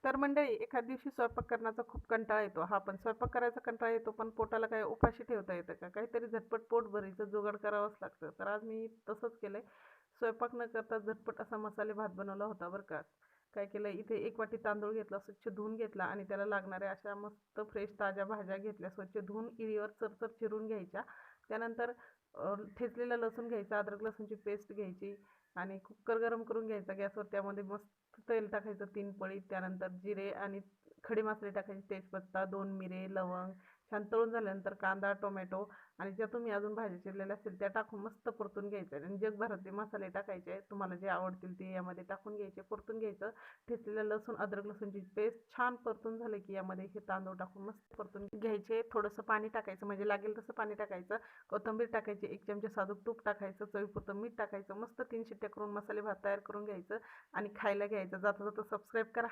तर मंडळी, एखाद दिवशी स्वयंपाक करण्याचा खूप कंटाळा येतो. हा, पण स्वयंपाक करायचा कंटाळा येतो, पण पोटाला काय उपाशी ठेवता येतं का? काहीतरी झटपट पोट भरायचं जुगाड करावंच लागतं. तर आज मी तसंच केलंय. स्वयंपाक न करता झटपट असा मसाले भात बनवला होता बरं का. काय केलं, इथे 1 वाटी तांदूळ घेतला, स्वच्छ धुवून घेतला आणि त्याला लागणाऱ्या अशा मस्त फ्रेश ताज्या भाज्या घेतल्या, स्वच्छ धुवून इळीवर चरचर चिरून घ्यायच्या. त्यानंतर ठेचलेलं लसूण घ्यायचं, अद्रक लसूणची पेस्ट घ्यायची आणि कुकर गरम करून घ्यायचा गॅसवर. त्यामध्ये मस्त तेल टाकायचं 3 पळी. त्यानंतर जिरे आणि खडे मसाले टाकायचे, तेजपत्ता, 2 मिरे, लवंग. छान तळून झाल्यानंतर कांदा, टोमॅटो आणि ज्या तुम्ही अजून भाज्या चिरलेल्या असतील त्या टाकून मस्त परतून घ्यायचं आणि जगभरातले मसाले टाकायचे, तुम्हाला जे आवडतील ते यामध्ये टाकून घ्यायचे, परतून घ्यायचं. ठेचलेलं लसूण, अद्रक लसूणची पेस्ट छान परतून झालं की यामध्ये हे तांदूळ टाकून मस्त परतून घ्यायचे. थोडंसं पाणी टाकायचं, म्हणजे लागेल तसं पाणी टाकायचं. कोथिंबीर टाकायची, 1 चमचा साधूक तूप टाकायचं, चवीपुरतं मीठ टाकायचं. मस्त 3 शिट्ट्या करून मसाले भात तयार करून घ्यायचं आणि खायला घ्यायचं. जाता जाता सबस्क्राईब करा.